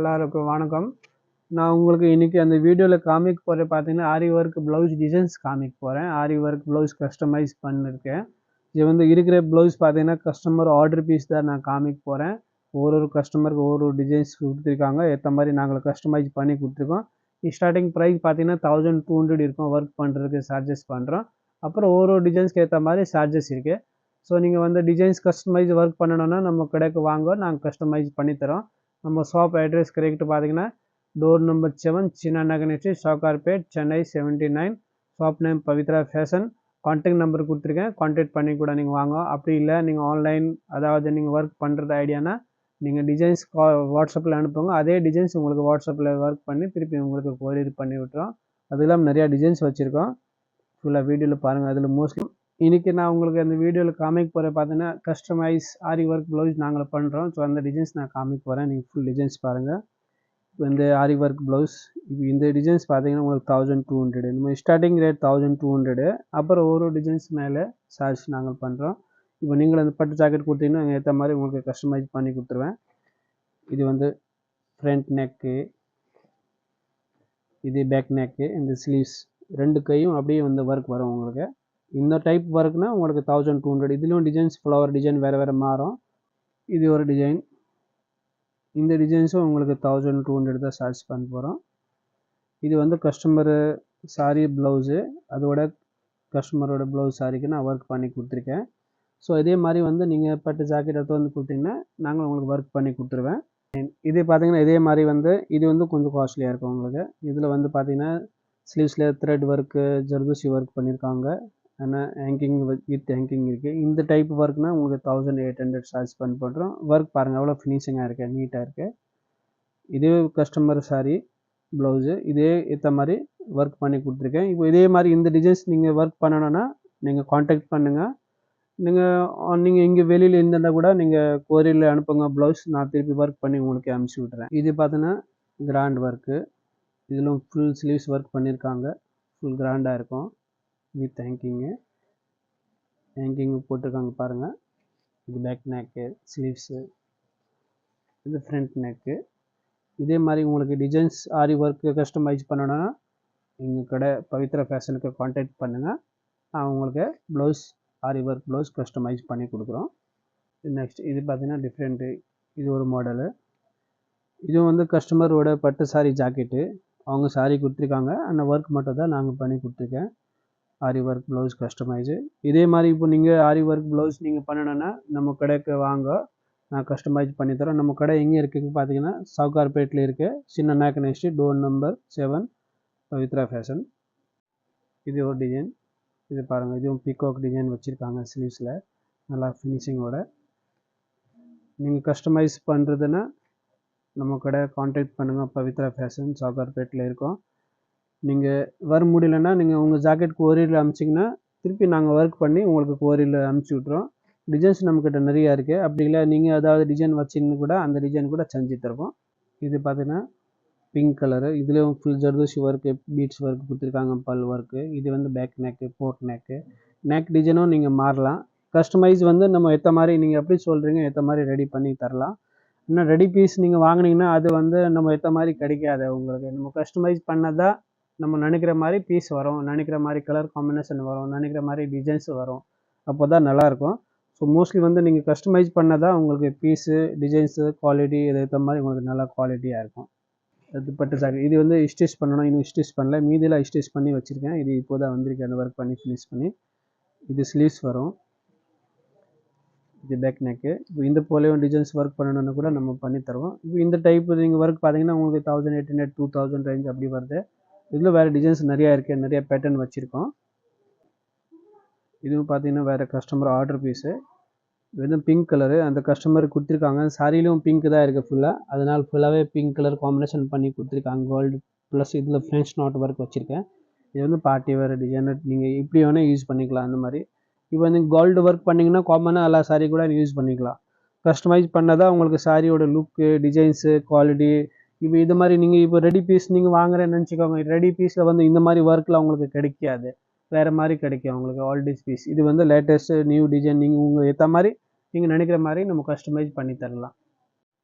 எல்லாருக்கும் வணக்கம். நான் உங்களுக்கு இன்னைக்கு அந்த வீடியோவில் காமிக்க போகிறேன் பார்த்தீங்கன்னா, ஆரி ஒர்க் ப்ளவுஸ் டிசைன்ஸ் காமிக்க போகிறேன். ஆரி ஒர்க் ப்ளவுஸ் கஸ்டமைஸ் பண்ணியிருக்கேன். இது வந்து இருக்கிற ப்ளவுஸ் பார்த்தீங்கன்னா கஸ்டமர் ஆர்டர் பீஸ் தான் நான் காமிக்க போகிறேன். ஒரு கஸ்டமருக்கு ஒரு டிசைன்ஸ் கொடுத்துருக்காங்க. ஏற்ற மாதிரி நாங்கள் கஸ்டமைஸ் பண்ணி கொடுத்துருக்கோம். ஸ்டார்டிங் ப்ரைஸ் பார்த்தீங்கன்னா 1200 இருக்கும். ஒர்க் பண்ணுறதுக்கு சார்ஜஸ் பண்ணுறோம். அப்புறம் ஒரு டிசைன்ஸ்க்கு ஏற்ற மாதிரி சார்ஜஸ் இருக்குது. ஸோ நீங்கள் வந்து டிசைன்ஸ் கஸ்டமைஸ் ஒர்க் பண்ணணுன்னா நம்ம கடைக்கு வாங்க, நாங்கள் கஸ்டமைஸ் பண்ணித்தரோம். நம்ம ஷாப் அட்ரஸ் கரெக்ட் பார்த்தீங்கன்னா door number 7 Chinna Nagar street, Sowcarpet, Chennai 79. Shop name Pavithra fashion. Contact number கொடுத்துருக்கேன், கான்டாக்ட் பண்ணி கூட நீங்கள் வாங்க. அப்படி இல்லை நீங்கள் ஆன்லைன் அதாவது நீங்கள் ஒர்க் பண்ணுறது ஐடியானா நீங்கள் டிசைன்ஸ் வாட்ஸ்அப்பில் அனுப்புங்க. அதே டிசைன்ஸ் உங்களுக்கு வாட்ஸ்அப்பில் ஒர்க் பண்ணி திருப்பி உங்களுக்கு கொரியர் பண்ணி விட்டுறோம். அது இல்லாமல் நிறையா டிசைன்ஸ் வச்சுருக்கோம். ஃபுல்லாக வீடியோவில் பாருங்கள். அதில் மோஸ்ட்லி இன்றைக்கி நான் உங்களுக்கு அந்த வீடியோவில் காமிக்க போகிற பார்த்தீங்கன்னா கஸ்டமைஸ் ஆரி ஒர்க் ப்ளவுஸ் நாங்கள் பண்ணுறோம். ஸோ அந்த டிசைன்ஸ் நான் காமிக்க போகிறேன். நீங்கள் ஃபுல் டிசைன்ஸ் பாருங்கள். இப்போ இந்த ஆரி ஒர்க் ப்ளவுஸ் இப்போ இந்த டிசைன்ஸ் பார்த்தீங்கன்னா உங்களுக்கு 1200. நம்ம ஸ்டார்டிங் ரேட் 1200. அப்புறம் ஒரு டிசைன்ஸ் மேலே சார்ஜ் நாங்கள் பண்ணுறோம். இப்போ நீங்கள் அந்த பட்டு ஜாக்கெட் கொடுத்தீங்கன்னா ஏற்ற மாதிரி உங்களுக்கு கஸ்டமைஸ் பண்ணி கொடுத்துருவேன். இது வந்து ஃப்ரண்ட் நெக்கு, இது பேக் நெக்கு, இந்த ஸ்லீவ்ஸ் ரெண்டு கையும் அப்படியே வந்து ஒர்க் வரும் உங்களுக்கு. இந்த டைப் ஒர்க்னா உங்களுக்கு 1200. இதுலேயும் டிசைன்ஸ் ஃப்ளவர் டிசைன் வேறு மாறும். இது ஒரு டிசைன். இந்த டிசைன்ஸும் உங்களுக்கு 1200 தான் சார்ஜ் பண்ண போகிறோம். இது வந்து கஸ்டமரு சாரி ப்ளவுஸு, அதோட கஸ்டமரோட ப்ளவுஸ் சாரிக்கு நான் ஒர்க் பண்ணி கொடுத்துருக்கேன். ஸோ இதே மாதிரி வந்து நீங்கள் பட்டு ஜாக்கெட் எடுத்து வந்து கொடுத்தீங்கன்னா நாங்கள் உங்களுக்கு ஒர்க் பண்ணி கொடுத்துருவேன். இது பார்த்தீங்கன்னா இதே மாதிரி வந்து இது வந்து கொஞ்சம் காஸ்ட்லியாக இருக்கும் உங்களுக்கு. இதில் வந்து பார்த்தீங்கன்னா ஸ்லீவ்ஸில் த்ரெட் ஒர்க்கு, ஜர்தோசி ஒர்க் பண்ணியிருக்காங்க. ஆனால் ஹேங்கிங் வித் ஹேங்கிங் இருக்குது. இந்த டைப் ஒர்க்னா உங்களுக்கு 1800 சார்ஜ் பண்ணுறோம். ஒர்க் பாருங்கள் எவ்வளோ ஃபினிஷிங்காக இருக்குது, நீட்டாக இருக்குது. இதே கஸ்டமர் சாரி ப்ளவுஸு இதே ஏற்ற மாதிரி ஒர்க் பண்ணி கொடுத்துருக்கேன். இப்போ இதே மாதிரி இந்த டிசைன்ஸ் நீங்கள் ஒர்க் பண்ணணுன்னா நீங்கள் காண்டாக்ட் பண்ணுங்கள். நீங்கள் இங்கே வெளியில் இருந்தால் கூட நீங்கள் கொரியரில் அனுப்புங்க ப்ளவுஸ், நான் திருப்பி ஒர்க் பண்ணி உங்களுக்கு அனுப்பிச்சி விட்றேன். இது பார்த்தீங்கன்னா கிராண்ட் ஒர்க்கு. இதிலும் ஃபுல் ஸ்லீவ்ஸ் ஒர்க் பண்ணியிருக்காங்க. ஃபுல் கிராண்டாக இருக்கும் வித் ஹேங்கிங்கு போட்டிருக்காங்க பாருங்கள். இது பேக் நெக்கு, ஸ்லீவ்ஸு, இது ஃப்ரண்ட் நெக்கு. இதே மாதிரி உங்களுக்கு டிசைன்ஸ் ஆரி ஒர்க்கு கஸ்டமைஸ் பண்ணணுன்னா எங்கள் கடை பவித்ரா ஃபேஷனுக்கு காண்டாக்ட் பண்ணுங்கள். நான் உங்களுக்கு ப்ளவுஸ் ஆரி ஒர்க் ப்ளவுஸ் கஸ்டமைஸ் பண்ணி கொடுக்குறோம். நெக்ஸ்ட் இது பார்த்தீங்கன்னா டிஃப்ரெண்ட்டு. இது ஒரு மாடலு. இது வந்து கஸ்டமரோட பட்டு சாரி ஜாக்கெட்டு. அவங்க சாரி கொடுத்துருக்காங்க, அந்த ஒர்க் மட்டும் தான் நாங்கள் பண்ணி கொடுத்துருக்கேன். ஆரி ஒர்க் ப்ளவுஸ் கஸ்டமைஸு. இதே மாதிரி இப்போ நீங்கள் ஆரி ஒர்க் ப்ளவுஸ் நீங்கள் பண்ணணுன்னா நம்ம கடைக்கு வாங்க, நான் கஸ்டமைஸ் பண்ணித்தரோம். நம்ம கடை எங்கே இருக்குதுன்னு பார்த்தீங்கன்னா சவுகார்பேட்டில் இருக்குது, Chinna Naicken street, door number 7, Pavithra fashion. இது ஒரு டிசைன். இது பாருங்கள், இதுவும் பீகாக் டிசைன் வச்சுருக்காங்க ஸ்லீவ்ஸில், நல்லா ஃபினிஷிங்கோட. நீங்கள் கஸ்டமைஸ் பண்ணுறதுன்னா நம்ம கடை காண்டாக்ட் பண்ணுங்கள். பவித்ரா ஃபேஷன் சவுகார்பேட்டில் இருக்கோம். நீங்கள் வர முடியலன்னா நீங்கள் உங்கள் ஜாக்கெட் கொரியரில் அனுப்பிச்சிங்கன்னா திருப்பி நாங்கள் ஒர்க் பண்ணி உங்களுக்கு கொரியரில் அனுப்பிச்சி விட்றோம். டிசைன்ஸ் நம்மக்கிட்ட நிறையா இருக்குது. அப்படி இல்லை நீங்கள் ஏதாவது டிசைன் வச்சின்னு கூட அந்த டிசைன் கூட செஞ்சு தருவோம். இது பார்த்தீங்கன்னா பிங்க் கலரு. இதுலேயும் full zardozi work, beads work கொடுத்துருக்காங்க, பல் ஒர்க்கு. இது வந்து back neck, boat neck. Neck டிசைனும் நீங்கள் மாறலாம். கஸ்டமைஸ் வந்து நம்ம ஏற்ற மாதிரி நீங்கள் எப்படி சொல்கிறீங்க ஏற்ற மாதிரி ரெடி பண்ணி தரலாம். இன்னும் ரெடி பீஸ் நீங்கள் வாங்கினீங்கன்னா அது வந்து நம்ம ஏற்ற மாதிரி கிடைக்காது உங்களுக்கு. நம்ம கஸ்டமைஸ் பண்ணதான் நம்ம நினைக்கிற மாதிரி பீஸ் வரும், நினைக்கிற மாதிரி கலர் காம்பினேஷன் வரும், நினைக்கிற மாதிரி டிசைன்ஸ் வரும். அப்போ தான் நல்லாயிருக்கும். ஸோ மோஸ்ட்லி வந்து நீங்கள் கஸ்டமைஸ் பண்ணதான் உங்களுக்கு பீஸு, டிசைன்ஸு, குவாலிட்டி இது ஏற்ற மாதிரி உங்களுக்கு நல்லா குவாலிட்டியாக இருக்கும். அது பட்டு ஜாக்கெட். இது வந்து ஸ்டிச் பண்ணணும், இன்னும் ஸ்டிச் பண்ணல. மீதியெல்லாம் ஸ்டிச் பண்ணி வச்சுருக்கேன். இது இப்போ தான் வந்திருக்கு, அந்த ஒர்க் பண்ணி ஃபினிஷ் பண்ணி. இது ஸ்லீவ்ஸ் வரும். இது பேக் நெக்கு. இப்போ இந்த போலேயும் டிசைன்ஸ் ஒர்க் பண்ணணுன்னு கூட நம்ம பண்ணி தருவோம். இப்போ இந்த டைப் நீங்கள் ஒர்க் பார்த்தீங்கன்னா உங்களுக்கு 1800, 2000 ரேஞ்ச் அப்படி வருது. இதில் வேறு டிசைன்ஸ் நிறையா இருக்குது, நிறையா பேட்டர்ன் வச்சுருக்கோம். இதுவும் பார்த்தீங்கன்னா வேறு கஸ்டமர் ஆர்டர் பீஸு. இது வந்து பிங்க் கலரு, அந்த கஸ்டமர் கொடுத்துருக்காங்க. சாரியிலும் பிங்க் தான் இருக்குது ஃபுல்லாக, அதனால் ஃபுல்லாகவே பிங்க் கலர் காம்பினேஷன் பண்ணி கொடுத்துருக்காங்க. கோல்டு ப்ளஸ் இதில் ஃப்ரெஞ்ச் நாட் ஒர்க் வச்சுருக்கேன். இது வந்து பார்ட்டி வேறு டிசைனர், நீங்கள் இப்படி வேணால் யூஸ் பண்ணிக்கலாம். அந்த மாதிரி இப்போ வந்து கோல்டு ஒர்க் பண்ணிங்கன்னா காமனாக எல்லா சாரீ கூட யூஸ் பண்ணிக்கலாம். கஸ்டமைஸ் பண்ணாதான் உங்களுக்கு சாரியோட லுக்கு, டிசைன்ஸு, குவாலிட்டி. இப்போ இது மாதிரி நீங்கள் இப்போ ரெடி பீஸ் நீங்கள் வாங்குறேன்னு நினச்சிக்கோங்க. ரெடி பீஸில் வந்து இந்த மாதிரி ஒர்க்கில் உங்களுக்கு கிடைக்காது, வேறு மாதிரி கிடைக்கும் உங்களுக்கு ஆல்டிஸ் பீஸ். இது வந்து லேட்டஸ்ட்டு நியூ டிசைன், நீங்கள் உங்கள் ஏற்ற மாதிரி நீங்கள் நினைக்கிற மாதிரி நம்ம கஸ்டமைஸ் பண்ணி தரலாம்.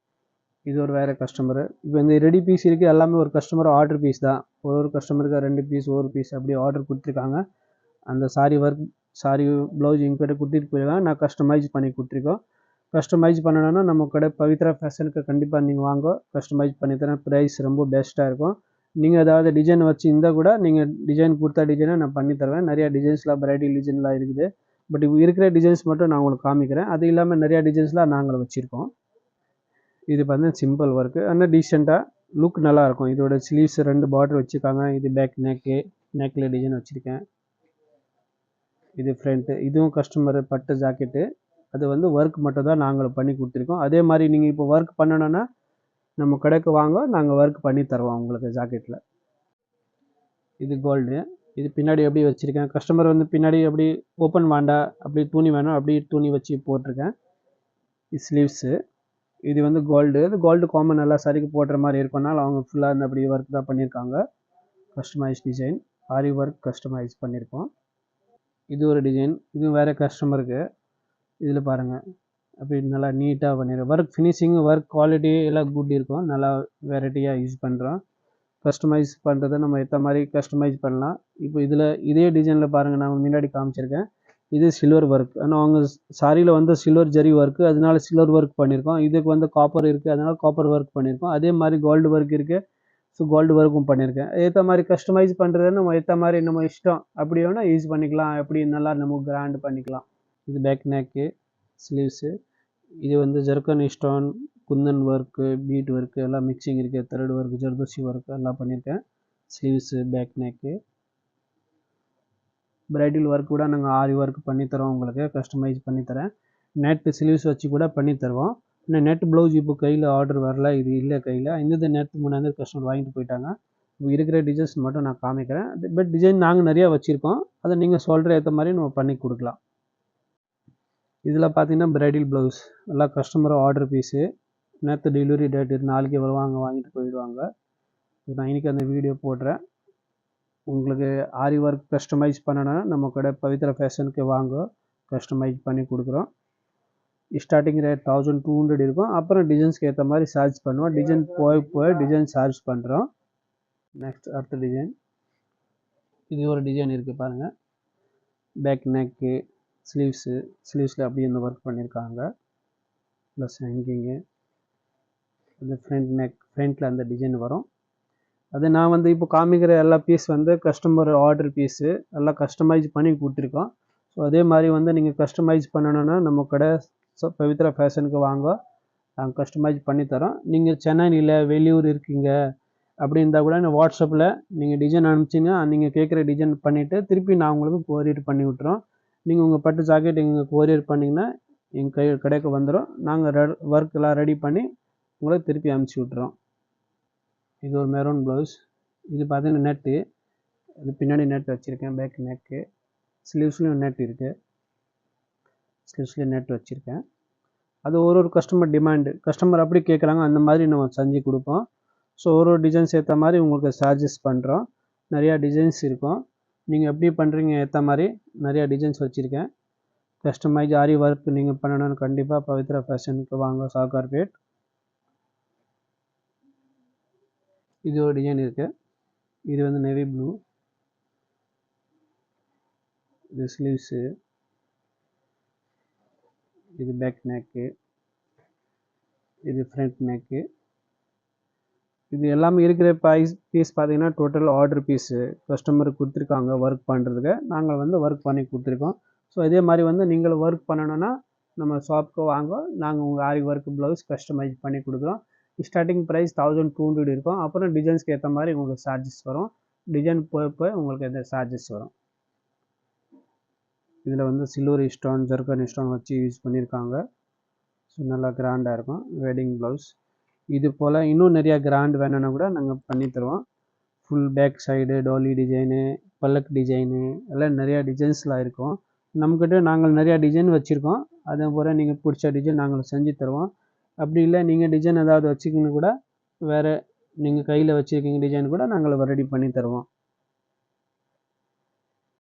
இது ஒரு வேறு கஸ்டமரு. இப்போ இந்த ரெடி பீஸ் இருக்குது எல்லாமே ஒரு கஸ்டமர் ஆர்டர் பீஸ் தான். ஒரு கஸ்டமருக்கு 2 பீஸ் 1 பீஸ் அப்படி ஆர்டர் கொடுத்துருக்காங்க. அந்த சாரி ஒர்க் சாரி ப்ளவுஸ் எங்கிட்ட கொடுத்துட்டு போயிருக்காங்க. நான் கஸ்டமைஸ் பண்ணி கொடுத்துருக்கோம். கஸ்டமைஸ் பண்ணணுன்னா நம்ம கடை பவித்ரா ஃபேஷனுக்கு கண்டிப்பாக நீங்கள் வாங்க, கஸ்டமைஸ் பண்ணித்தரேன். ப்ரைஸ் ரொம்ப பெஸ்ட்டாக இருக்கும். நீங்கள் ஏதாவது டிசைன் வச்சு இருந்தால் கூட நீங்கள் டிசைன் கொடுத்த டிசைனை நான் பண்ணி தருவேன். நிறையா டிசைன்ஸ்லாம் வெரைட்டி டிசைன்லாம் இருக்குது. பட் இப்போ இருக்கிற டிசைன்ஸ் மட்டும் நான் உங்களுக்கு காமிக்கிறேன். அது இல்லாமல் நிறையா டிசைன்ஸ்லாம் நாங்கள் வச்சுருக்கோம். இது பார்த்தீங்கன்னா சிம்பிள் ஒர்க்கு, ஆனால் டீசெண்டாக லுக் நல்லாயிருக்கும். இதோட ஸ்லீவ்ஸ் 2 பார்டர் வச்சுருக்காங்க. இது பேக் நெக்கில் டிசைன் வச்சுருக்கேன். இது ஃப்ரண்ட்டு, இதுவும் கஸ்டமர் பட்டு ஜாக்கெட்டு. அது வந்து ஒர்க் மட்டும் தான் நாங்கள் பண்ணி கொடுத்துருக்கோம். அதே மாதிரி நீங்கள் இப்போ ஒர்க் பண்ணணுன்னா நம்ம கடைக்கு வாங்க, நாங்கள் ஒர்க் பண்ணி தருவோம் உங்களுக்கு ஜாக்கெட்டில். இது கோல்டு. இது பின்னாடி எப்படி வச்சுருக்கேன், கஸ்டமர் வந்து பின்னாடி அப்படி ஓப்பன் வேண்டாம், அப்படி துணி வேணும், அப்படி துணி வச்சு போட்டிருக்கேன். இது ஸ்லீவ்ஸு. இது வந்து கோல்டு. இது கோல்டு காமன் நல்லா சரிக்கு போடுற மாதிரி இருக்கனால அவங்க ஃபுல்லாக இந்த அப்படி ஒர்க் தான் பண்ணியிருக்காங்க. கஸ்டமைஸ் டிசைன், ஆரி ஒர்க் கஸ்டமைஸ் பண்ணியிருக்கோம். இது ஒரு டிசைன், இதுவும் வேறு கஸ்டமருக்கு. இதில் பாருங்கள் அப்படி நல்லா நீட்டாக பண்ணிடுறோம். ஒர்க் ஃபினிஷிங், ஒர்க் குவாலிட்டி எல்லாம் குட் இருக்கும். நல்லா வெரைட்டியாக யூஸ் பண்ணுறோம். கஸ்டமைஸ் பண்ணுறதை நம்ம ஏற்ற மாதிரி கஸ்டமைஸ் பண்ணலாம். இப்போ இதில் இதே டிசைனில் பாருங்கள், நான் முன்னாடி காமிச்சிருக்கேன். இது சில்வர் ஒர்க். ஆனால் அவங்க சாரியில் வந்து சில்வர் ஜரி ஒர்க்கு, அதனால சில்வர் ஒர்க் பண்ணியிருக்கோம். இதுக்கு வந்து காப்பர் இருக்குது, அதனால் காப்பர் ஒர்க் பண்ணியிருக்கோம். அதே மாதிரி கோல்டு ஒர்க் இருக்குது, ஸோ கோல்டு ஒர்க்கும் பண்ணியிருக்கேன். ஏற்ற மாதிரி கஸ்டமைஸ் பண்ணுறது நம்ம ஏற்ற மாதிரி நம்ம இஷ்டம். அப்படி வேணால் யூஸ் பண்ணிக்கலாம், எப்படி நல்லா நம்ம கிராண்ட் பண்ணிக்கலாம். இது பேக் நெக்கு, ஸ்லீவ்ஸு. இது வந்து zircon stone, kundan work, bead work எல்லாம் மிக்சிங் இருக்குது. த்ரெட் ஒர்க், ஜர்தோசி ஒர்க் எல்லாம் பண்ணியிருக்கேன். Sleeves, back neck. Bridal work கூட நாங்கள் ஆரி ஒர்க் பண்ணித்தரோம். உங்களுக்கு கஸ்டமைஸ் பண்ணித்தரேன். நெட்டு ஸ்லீவ்ஸ் வச்சு கூட பண்ணி தருவோம். இன்னும் நெட் ப்ளவுஸ் இப்போ கையில் ஆர்டர் வரல, இது இல்லை கையில். இந்த நெட் முன்னாடி கஸ்டமர் வாங்கிட்டு போயிட்டாங்க. இப்போ இருக்கிற டிசைன்ஸ் மட்டும் நான் காமிக்கிறேன். பட் டிசைன் நாங்கள் நிறையா வச்சுருக்கோம். அதை நீங்கள் சொல்கிற ஏற்ற மாதிரி நம்ம பண்ணி கொடுக்கலாம். இதில் பார்த்தீங்கன்னா பிரைடல் ப்ளவுஸ் எல்லாம் கஸ்டமர் ஆர்டர் பீஸு. நேற்று டெலிவரி டேட் நாளைக்கு வருவாங்க, வாங்கிட்டு போயிடுவாங்க. நான் இன்றைக்கி அந்த வீடியோ போடுறேன். உங்களுக்கு ஆரி ஒர்க் கஸ்டமைஸ் பண்ணணுன்னா நம்ம கடை பவித்ரா ஃபேஷனுக்கு வாங்க, கஸ்டமைஸ் பண்ணி கொடுக்குறோம். ஸ்டார்டிங் ரேட் 1200 இருக்கும். அப்புறம் டிசைன்ஸ்க்கு ஏற்ற மாதிரி சார்ஜ் பண்ணுவோம். டிசைன் போய் டிசைன் சார்ஜ் பண்ணுறோம். நெக்ஸ்ட் அடுத்த டிசைன். இது ஒரு டிசைன் இருக்குது பாருங்கள். பேக் நெக்கு, ஸ்லீவ்ஸில் அப்படியே இந்த ஒர்க் பண்ணியிருக்காங்க. Plus hanging. இந்த ஃப்ரண்ட்டில் அந்த டிசைன் வரும். அது நான் வந்து இப்போ காமிக்கிற எல்லா பீஸ் வந்து கஸ்டமர் ஆர்டர் பீஸு, எல்லாம் கஸ்டமைஸ் பண்ணி கொடுத்துருக்கோம். ஸோ அதே மாதிரி வந்து நீங்கள் கஸ்டமைஸ் பண்ணணுன்னா நம்ம கடை பவித்ரா ஃபேஷனுக்கு வாங்க, நாங்கள் கஸ்டமைஸ் பண்ணி தரோம். நீங்கள் சென்னையில் வெளியூர் இருக்கீங்க அப்படி இருந்தால் கூட இந்த வாட்ஸ்அப்பில் நீங்கள் டிசைன் அனுப்பிச்சிங்கன்னா நீங்கள் கேட்குற டிசைன் பண்ணிவிட்டு திருப்பி நான் உங்களுக்கு கொரியர் பண்ணி விட்டுறோம். நீங்கள் உங்கள் பட்டு ஜாக்கெட் எங்கள் கொரியர் பண்ணிங்கன்னா எங்கள் கடைக்கு வந்துடும். நாங்கள் ஒர்க் எல்லாம் ரெடி பண்ணி உங்களை திருப்பி அனுப்பிச்சி விட்டுறோம். இது ஒரு மெரூன் ப்ளவுஸ். இது பார்த்தீங்கன்னா நெட்டு, இது பின்னாடி நெட் வச்சுருக்கேன். பேக் நெக்கு, ஸ்லீவ்ஸ்லேயும் நெட் இருக்குது. ஸ்லீவ்ஸ்லேயும் நெட் வச்சுருக்கேன். அது ஒரு கஸ்டமர் டிமாண்டு, கஸ்டமர் அப்படி கேட்குறாங்க, அந்த மாதிரி நம்ம செஞ்சு கொடுப்போம். ஸோ ஒரு டிசைன்ஸ் ஏற்ற மாதிரி உங்களுக்கு சார்ஜஸ் பண்ணுறோம். நிறையா டிசைன்ஸ் இருக்கும். நீங்கள் எப்படி பண்ணுறீங்க ஏற்ற மாதிரி நிறையா டிசைன்ஸ் வச்சுருக்கேன். கஸ்டமைஸ் ஆரி ஒர்க் நீங்கள் பண்ணணும்னு கண்டிப்பாக பவித்ரா ஃபேஷனுக்கு வாங்க, சாகார்பேட். இது ஒரு டிசைன் இருக்குது. இது வந்து நேவி ப்ளூ. இது ஸ்லீவ்ஸு. இது பேக் நெக்கு, இது ஃப்ரண்ட் நெக்கு. இது எல்லாமே இருக்கிற பீஸ் பார்த்தீங்கன்னா டோட்டல் ஆர்டர் பீஸு கஸ்டமருக்கு கொடுத்துருக்காங்க ஒர்க் பண்ணுறதுக்கு. நாங்கள் வந்து ஒர்க் பண்ணி கொடுத்துருக்கோம். ஸோ இதே மாதிரி வந்து நீங்கள் ஒர்க் பண்ணணுன்னா நம்ம ஷாப்புக்கு வாங்க, நாங்கள் உங்கள் ஆரி ஒர்க் ப்ளவுஸ் கஸ்டமைஸ் பண்ணி கொடுக்குறோம். ஸ்டார்டிங் ப்ரைஸ் 1200 இருக்கும். அப்புறம் டிசைன்ஸ்க்கு ஏற்ற மாதிரி உங்களுக்கு சார்ஜஸ் வரும். டிசைன் போய் உங்களுக்கு எந்த சார்ஜஸ் வரும். இதில் வந்து சில்வர் ஸ்டோன், ஜர்கன் ஸ்டோன் வச்சு யூஸ் பண்ணியிருக்காங்க. ஸோ நல்லா கிராண்டாக இருக்கும். Wedding blouse. இது போல் இன்னும் நிறையா கிராண்ட் வேணும்னா கூட நாங்கள் பண்ணித்தருவோம். ஃபுல் பேக் சைடு டோலி டிசைனு, பல்லக் டிசைனு எல்லாம் நிறையா டிசைன்ஸ்லாம் இருக்கும். நம்மக்கிட்ட நாங்கள் நிறையா டிசைன் வச்சுருக்கோம். அதே போல் நீங்கள் பிடிச்ச டிசைன் நாங்கள் செஞ்சு தருவோம். அப்படி இல்லை நீங்கள் டிசைன் ஏதாவது வச்சுக்கின்னு கூட வேறு நீங்கள் கையில் வச்சுருக்கீங்க டிசைன் கூட நாங்கள் ரெடி பண்ணி தருவோம்.